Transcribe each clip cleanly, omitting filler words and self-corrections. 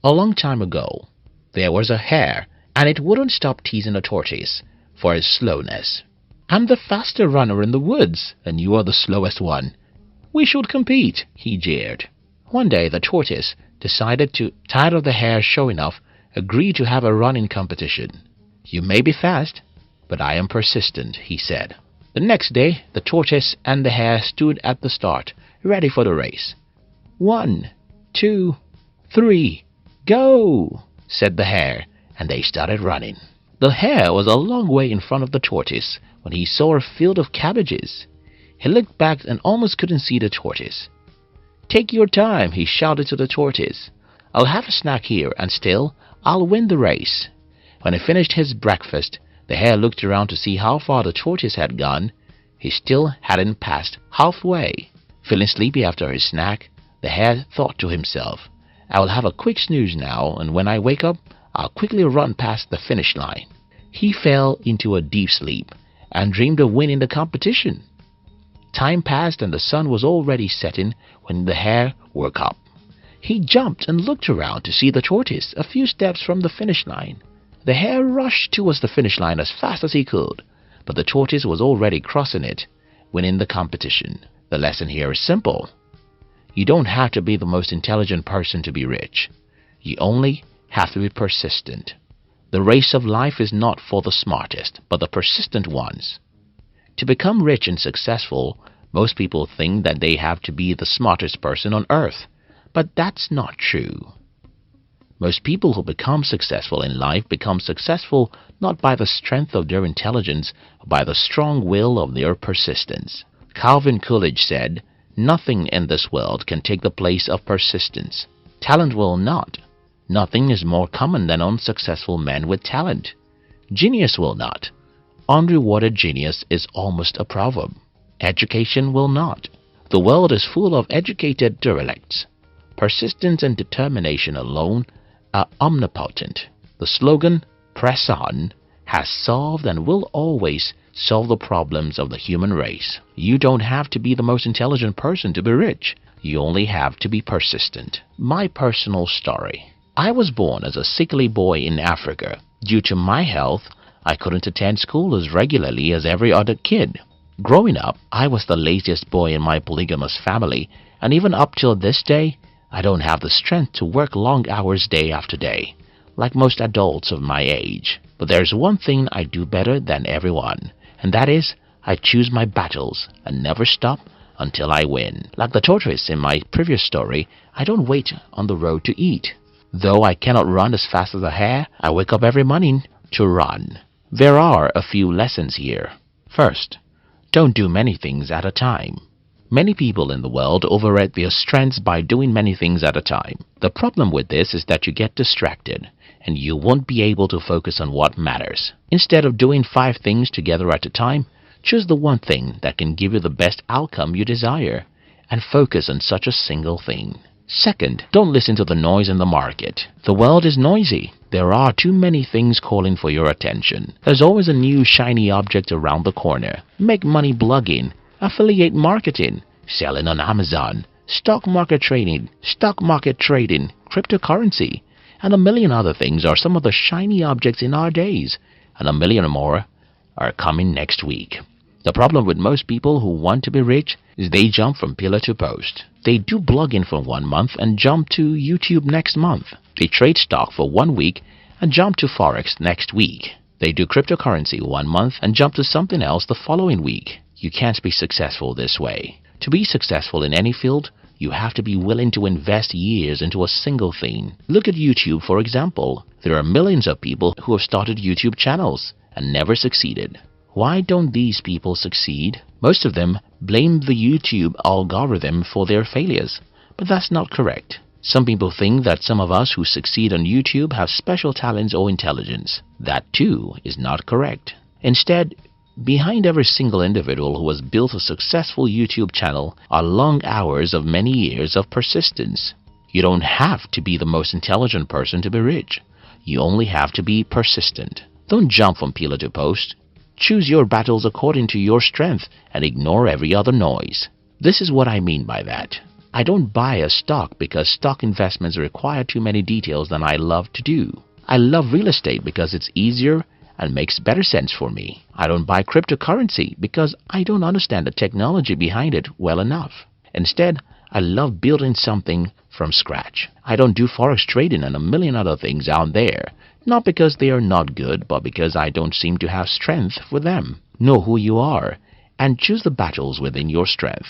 A long time ago, there was a hare, and it wouldn't stop teasing a tortoise for his slowness. "I'm the faster runner in the woods, and you are the slowest one. We should compete," he jeered. One day the tortoise decided to, tired of the hare showing off, agree to have a running competition. "You may be fast, but I am persistent," he said. The next day the tortoise and the hare stood at the start, ready for the race. "1, 2, 3, go!" said the hare, and they started running. The hare was a long way in front of the tortoise when he saw a field of cabbages. He looked back and almost couldn't see the tortoise. "Take your time," he shouted to the tortoise. "I'll have a snack here, and still I'll win the race." When he finished his breakfast, the hare looked around to see how far the tortoise had gone. He still hadn't passed halfway. Feeling sleepy after his snack, the hare thought to himself, "I will have a quick snooze now, and when I wake up, I'll quickly run past the finish line." He fell into a deep sleep and dreamed of winning the competition. Time passed and the sun was already setting when the hare woke up. He jumped and looked around to see the tortoise a few steps from the finish line. The hare rushed towards the finish line as fast as he could, but the tortoise was already crossing it, winning the competition. The lesson here is simple. You don't have to be the most intelligent person to be rich. You only have to be persistent. The race of life is not for the smartest, but the persistent ones. To become rich and successful, most people think that they have to be the smartest person on earth, but that's not true. Most people who become successful in life become successful not by the strength of their intelligence, but by the strong will of their persistence. Calvin Coolidge said, "Nothing in this world can take the place of persistence. Talent will not. Nothing is more common than unsuccessful men with talent. Genius will not. Unrewarded genius is almost a proverb. Education will not. The world is full of educated derelicts. Persistence and determination alone are omnipotent. The slogan, 'Press on,' has solved and will always solve the problems of the human race. You don't have to be the most intelligent person to be rich. You only have to be persistent." My personal story. I was born as a sickly boy in Africa. Due to my health, I couldn't attend school as regularly as every other kid. Growing up, I was the laziest boy in my polygamous family, and even up till this day, I don't have the strength to work long hours day after day, like most adults of my age. But there's one thing I do better than everyone, and that is, I choose my battles and never stop until I win. Like the tortoise in my previous story, I don't wait on the road to eat. Though I cannot run as fast as a hare, I wake up every morning to run. There are a few lessons here. First, don't do many things at a time. Many people in the world overrate their strengths by doing many things at a time. The problem with this is that you get distracted, and you won't be able to focus on what matters. Instead of doing 5 things together at a time, choose the one thing that can give you the best outcome you desire, and focus on such a single thing. Second, don't listen to the noise in the market. The world is noisy. There are too many things calling for your attention. There's always a new shiny object around the corner. Make money blogging, affiliate marketing, selling on Amazon, stock market trading, cryptocurrency, and a million other things are some of the shiny objects in our days, and a million more are coming next week. The problem with most people who want to be rich is they jump from pillar to post. They do blogging for 1 month and jump to YouTube next month. They trade stock for 1 week and jump to Forex next week. They do cryptocurrency 1 month and jump to something else the following week. You can't be successful this way. To be successful in any field, you have to be willing to invest years into a single thing. Look at YouTube, for example. There are millions of people who have started YouTube channels and never succeeded. Why don't these people succeed? Most of them blame the YouTube algorithm for their failures, but that's not correct. Some people think that some of us who succeed on YouTube have special talents or intelligence. That too is not correct. Instead, behind every single individual who has built a successful YouTube channel are long hours of many years of persistence. You don't have to be the most intelligent person to be rich. You only have to be persistent. Don't jump from pillar to post. Choose your battles according to your strength and ignore every other noise. This is what I mean by that. I don't buy a stock because stock investments require too many details than I love to do. I love real estate because it's easier and makes better sense for me. I don't buy cryptocurrency because I don't understand the technology behind it well enough. Instead, I love building something from scratch. I don't do forex trading and a million other things out there, not because they are not good, but because I don't seem to have strength for them. Know who you are and choose the battles within your strength.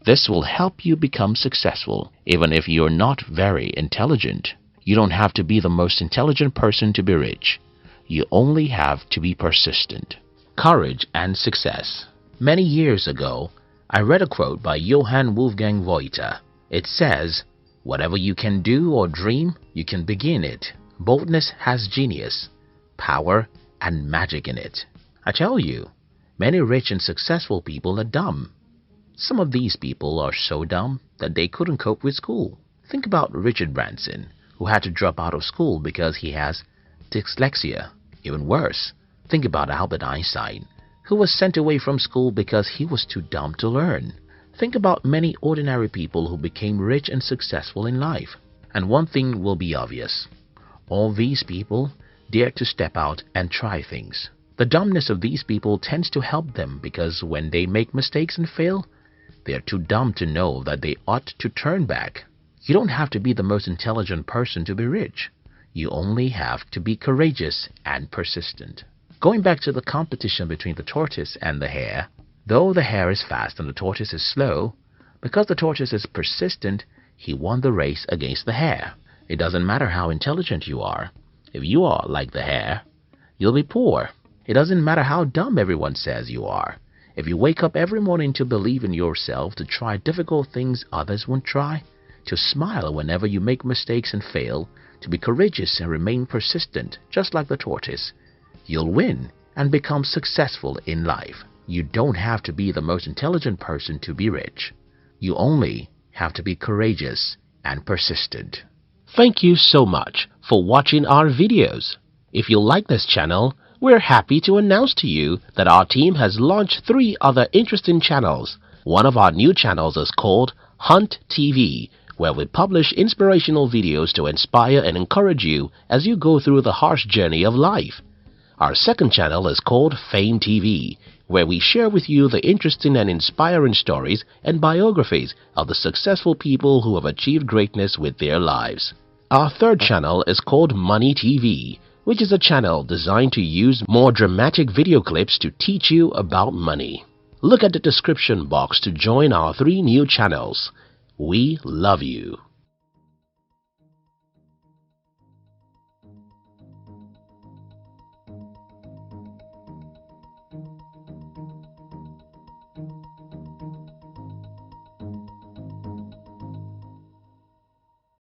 This will help you become successful, even if you're not very intelligent. You don't have to be the most intelligent person to be rich. You only have to be persistent. Courage and success. Many years ago, I read a quote by Johann Wolfgang Goethe. It says, "Whatever you can do or dream, you can begin it. Boldness has genius, power, and magic in it." I tell you, many rich and successful people are dumb. Some of these people are so dumb that they couldn't cope with school. Think about Richard Branson, who had to drop out of school because he has dyslexia. Even worse, think about Albert Einstein, who was sent away from school because he was too dumb to learn. Think about many ordinary people who became rich and successful in life. And one thing will be obvious. All these people dared to step out and try things. The dumbness of these people tends to help them because when they make mistakes and fail, they are too dumb to know that they ought to turn back. You don't have to be the most intelligent person to be rich. You only have to be courageous and persistent. Going back to the competition between the tortoise and the hare, though the hare is fast and the tortoise is slow, because the tortoise is persistent, he won the race against the hare. It doesn't matter how intelligent you are. If you are like the hare, you'll be poor. It doesn't matter how dumb everyone says you are. If you wake up every morning to believe in yourself, to try difficult things others won't try, to smile whenever you make mistakes and fail, to be courageous and remain persistent, just like the tortoise, you'll win and become successful in life. You don't have to be the most intelligent person to be rich. You only have to be courageous and persistent. Thank you so much for watching our videos. If you like this channel, we're happy to announce to you that our team has launched 3 other interesting channels. One of our new channels is called Hunt TV, where we publish inspirational videos to inspire and encourage you as you go through the harsh journey of life. Our second channel is called Fame TV, where we share with you the interesting and inspiring stories and biographies of the successful people who have achieved greatness with their lives. Our third channel is called Money TV, which is a channel designed to use more dramatic video clips to teach you about money. Look at the description box to join our 3 new channels. We love you.